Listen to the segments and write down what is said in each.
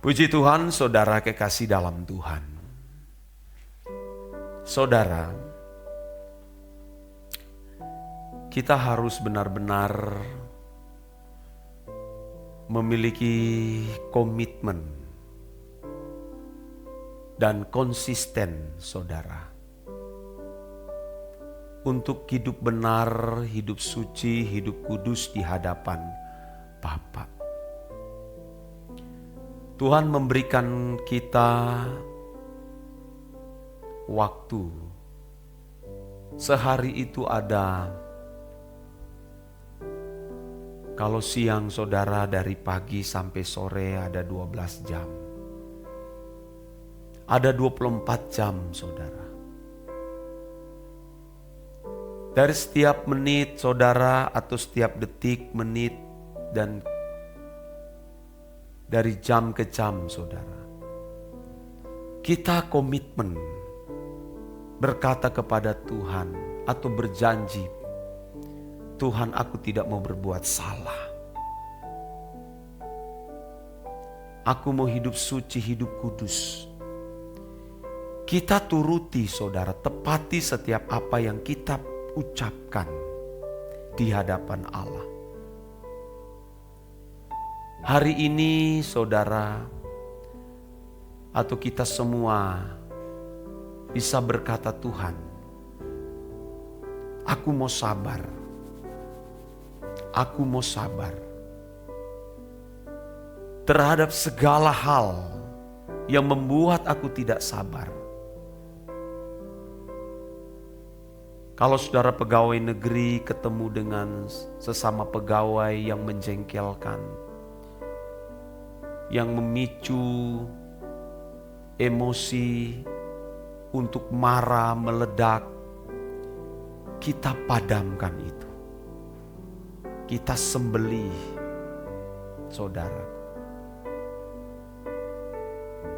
Puji Tuhan, saudara kekasih dalam Tuhan. Saudara, kita harus benar-benar memiliki komitmen dan konsisten, saudara, untuk hidup benar, hidup suci, hidup kudus di hadapan Bapa. Tuhan memberikan kita waktu. Sehari itu ada, kalau siang saudara dari pagi sampai sore ada 12 jam. Ada 24 jam saudara. Dari setiap menit saudara atau setiap detik, menit, dan dari jam ke jam saudara, kita komitmen berkata kepada Tuhan atau berjanji, Tuhan, aku tidak mau berbuat salah. Aku mau hidup suci, hidup kudus. Kita turuti saudara, tepati setiap apa yang kita ucapkan di hadapan Allah. Hari ini saudara atau kita semua bisa berkata, Tuhan, aku mau sabar. Aku mau sabar terhadap segala hal yang membuat aku tidak sabar. Kalau saudara pegawai negeri ketemu dengan sesama pegawai yang menjengkelkan, yang memicu emosi untuk marah, meledak, kita padamkan itu. Kita sembelih, saudara.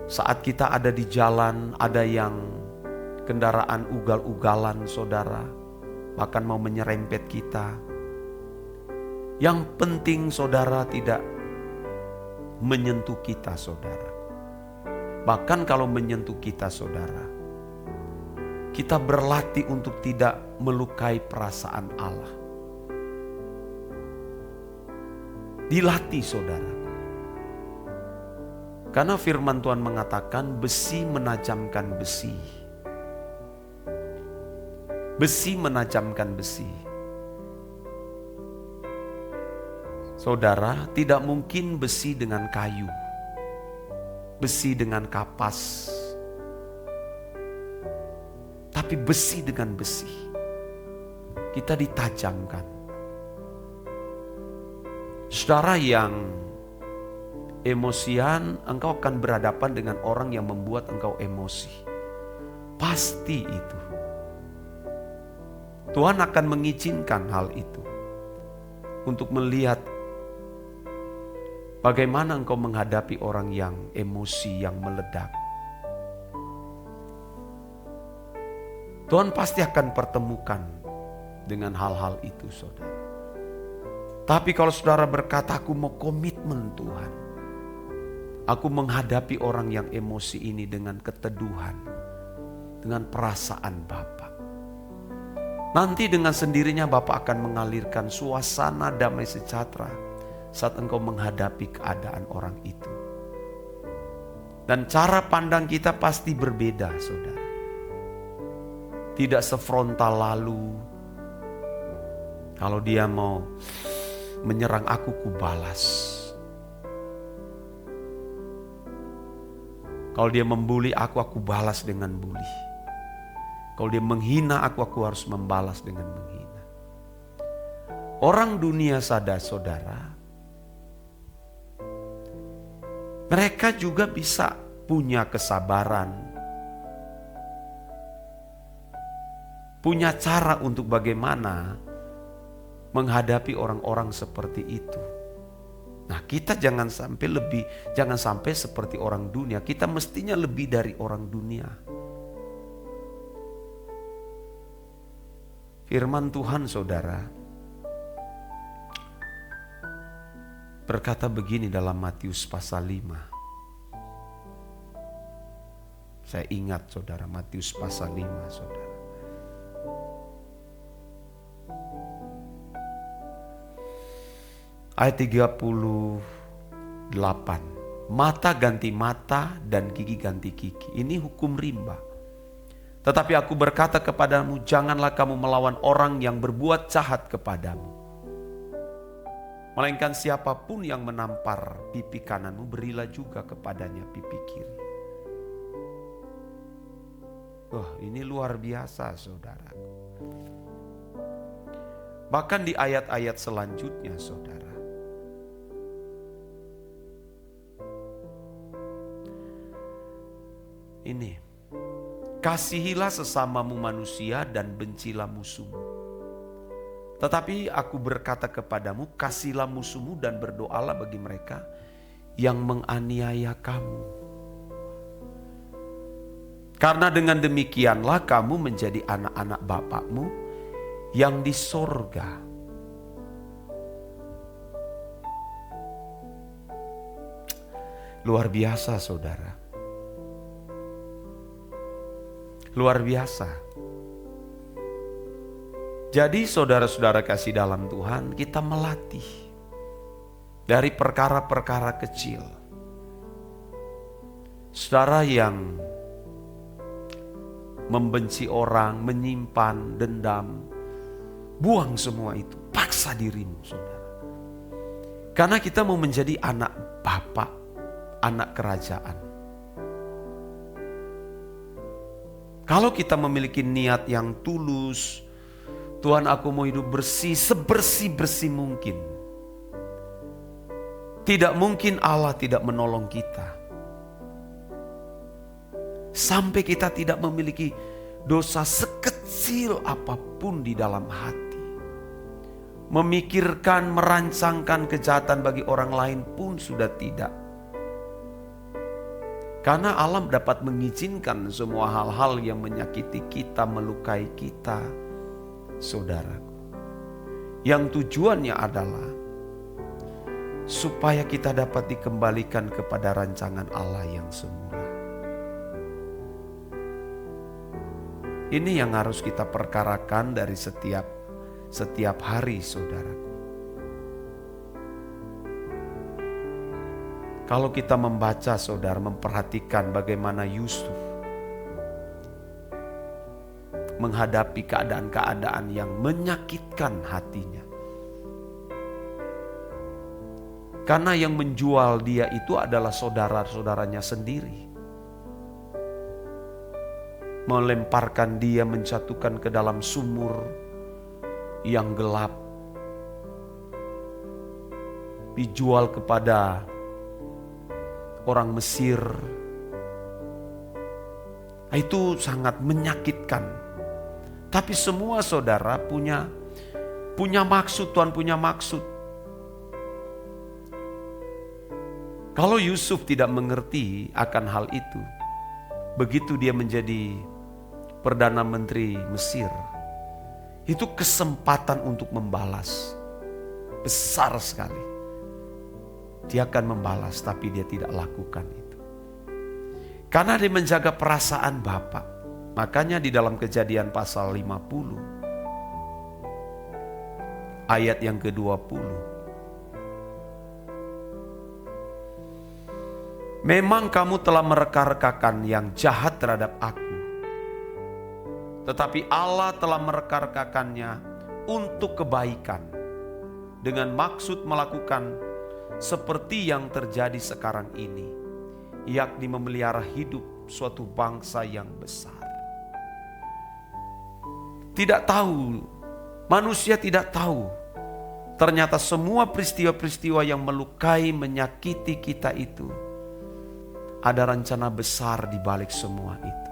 Saat kita ada di jalan, ada yang kendaraan ugal-ugalan, saudara, bahkan mau menyerempet kita. Yang penting saudara tidak menyentuh kita, saudara. Bahkan kalau menyentuh kita, saudara, kita berlatih untuk tidak melukai perasaan Allah. Dilatih, saudara. Karena firman Tuhan mengatakan besi menajamkan besi. Besi menajamkan besi. Saudara, tidak mungkin besi dengan kayu. Besi dengan kapas. Tapi besi dengan besi. Kita ditajamkan. Saudara yang emosian, engkau akan berhadapan dengan orang yang membuat engkau emosi. Pasti itu. Tuhan akan mengizinkan hal itu untuk melihat bagaimana engkau menghadapi orang yang emosi, yang meledak. Tuhan pasti akan pertemukan dengan hal-hal itu, saudara. Tapi kalau saudara berkata, aku mau komitmen Tuhan. Aku menghadapi orang yang emosi ini dengan keteduhan, dengan perasaan Bapa. Nanti dengan sendirinya Bapa akan mengalirkan suasana damai sejahtera saat engkau menghadapi keadaan orang itu. Dan cara pandang kita pasti berbeda, saudara. Tidak sefrontal lalu. Kalau dia mau menyerang aku, kubalas. Kalau dia membuli aku balas dengan bully. Kalau dia menghina aku harus membalas dengan menghina. Orang dunia saudara, mereka juga bisa punya kesabaran, punya cara untuk bagaimana menghadapi orang-orang seperti itu. Nah, kita jangan sampai seperti orang dunia. Kita mestinya lebih dari orang dunia. Firman Tuhan, saudara, berkata begini dalam Matius pasal 5. Saya ingat saudara, Matius pasal 5 saudara. Ayat 38. Mata ganti mata dan gigi ganti gigi. Ini hukum rimba. Tetapi aku berkata kepadamu, janganlah kamu melawan orang yang berbuat jahat kepadamu. Melainkan siapapun yang menampar pipi kananmu, berilah juga kepadanya pipi kiri. Wah, ini luar biasa saudara. Bahkan di ayat-ayat selanjutnya saudara. Ini, kasihilah sesamamu manusia dan bencilah musuhmu. Tetapi aku berkata kepadamu, kasihilah musuhmu dan berdoalah bagi mereka yang menganiaya kamu. Karena dengan demikianlah kamu menjadi anak-anak Bapakmu yang di sorga. Luar biasa saudara. Luar biasa. Jadi saudara-saudara kasih dalam Tuhan, kita melatih dari perkara-perkara kecil. Saudara yang membenci orang, menyimpan dendam, buang semua itu, paksa dirimu saudara. Karena kita mau menjadi anak Bapa, anak kerajaan. Kalau kita memiliki niat yang tulus, Tuhan, aku mau hidup bersih, sebersih-bersih mungkin. Tidak mungkin Allah tidak menolong kita. Sampai kita tidak memiliki dosa sekecil apapun di dalam hati. Memikirkan, merancangkan kejahatan bagi orang lain pun sudah tidak. Karena Allah dapat mengizinkan semua hal-hal yang menyakiti kita, melukai kita. Saudaraku, yang tujuannya adalah supaya kita dapat dikembalikan kepada rancangan Allah yang semula. Ini yang harus kita perkarakan dari setiap hari saudaraku. Kalau kita membaca saudara, memperhatikan bagaimana Yusuf menghadapi keadaan-keadaan yang menyakitkan hatinya. Karena yang menjual dia itu adalah saudara-saudaranya sendiri. Melemparkan dia, menjatuhkan ke dalam sumur yang gelap. Dijual kepada orang Mesir. Itu sangat menyakitkan. Tapi semua saudara punya maksud, Tuhan punya maksud. Kalau Yusuf tidak mengerti akan hal itu, begitu dia menjadi Perdana Menteri Mesir, itu kesempatan untuk membalas. Besar sekali. Dia akan membalas, tapi dia tidak lakukan itu. Karena dia menjaga perasaan Bapa. Makanya di dalam Kejadian pasal 50 ayat yang ke-20. Memang kamu telah mereka-rekakan yang jahat terhadap aku. Tetapi Allah telah mereka-rekakannya untuk kebaikan. Dengan maksud melakukan seperti yang terjadi sekarang ini. Yakni memelihara hidup suatu bangsa yang besar. Tidak tahu, manusia tidak tahu. Ternyata semua peristiwa-peristiwa yang melukai, menyakiti kita itu, ada rencana besar di balik semua itu.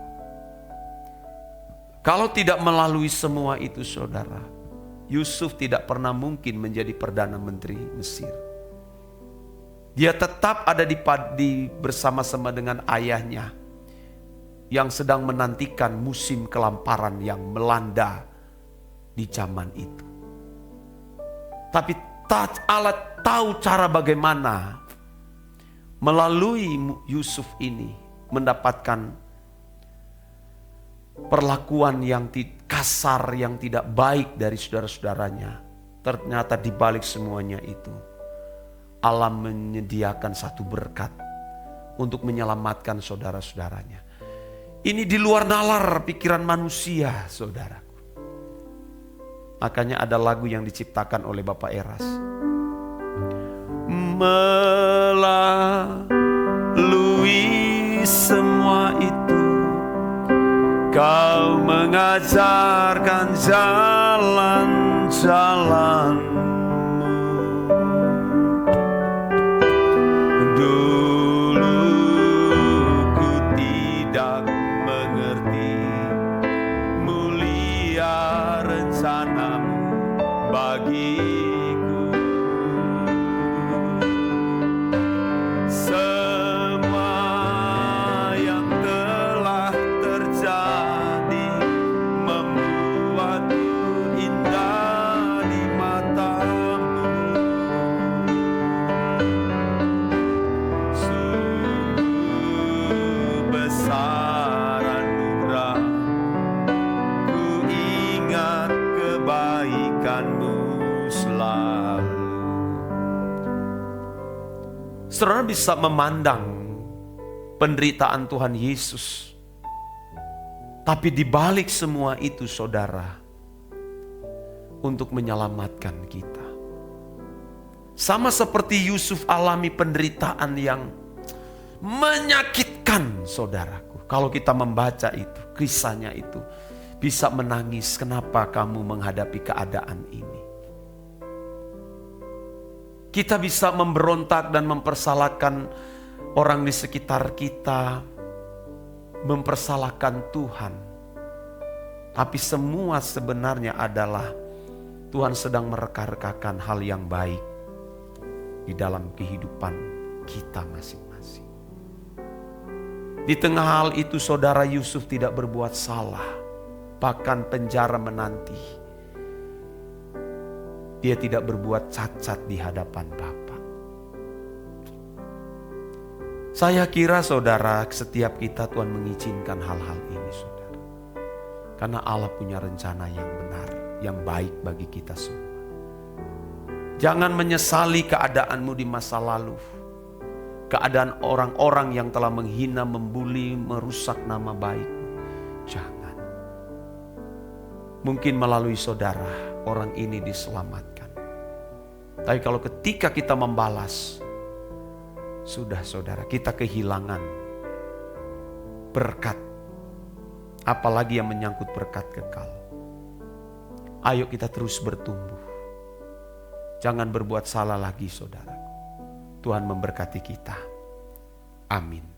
Kalau tidak melalui semua itu saudara, Yusuf tidak pernah mungkin menjadi Perdana Menteri Mesir. Dia tetap ada bersama-sama dengan ayahnya yang sedang menantikan musim kelaparan yang melanda di zaman itu. Tapi Allah tahu cara bagaimana melalui Yusuf ini mendapatkan perlakuan yang kasar, yang tidak baik dari saudara-saudaranya. Ternyata di balik semuanya itu, Allah menyediakan satu berkat untuk menyelamatkan saudara-saudaranya. Ini di luar nalar pikiran manusia, saudaraku. Makanya ada lagu yang diciptakan oleh Bapak Eras. Melalui semua itu, Kau mengajarkan jalan-jalan-Mu. Dulu ku tidak mengerti mulia rencana-Mu bagiku. Semua yang telah terjadi membuatku indah di mata-Mu. Sungguh besar anugerah, ku ingat kebaikan-Mu selalu. Saudara bisa memandang penderitaan Tuhan Yesus. Tapi di balik semua itu, saudara, untuk menyelamatkan kita. Sama seperti Yusuf alami penderitaan yang menyakitkan, saudaraku. Kalau kita membaca itu, kisahnya itu, bisa menangis, kenapa kamu menghadapi keadaan ini? Kita bisa memberontak dan mempersalahkan orang di sekitar kita, mempersalahkan Tuhan. Tapi semua sebenarnya adalah Tuhan sedang mereka-rekakan hal yang baik di dalam kehidupan kita masing-masing. Di tengah hal itu, saudara, Yusuf tidak berbuat salah, bahkan penjara menanti. Dia tidak berbuat cacat di hadapan Bapa. Saya kira, saudara, setiap kita Tuhan mengizinkan hal-hal ini, saudara. Karena Allah punya rencana yang benar, yang baik bagi kita semua. Jangan menyesali keadaanmu di masa lalu. Keadaan orang-orang yang telah menghina, membuli, merusak nama baikmu. Jangan. Mungkin melalui saudara, orang ini diselamatkan. Tapi kalau ketika kita membalas, sudah saudara, kita kehilangan berkat. Apalagi yang menyangkut berkat kekal. Ayo kita terus bertumbuh. Jangan berbuat salah lagi, saudara. Tuhan memberkati kita. Amin.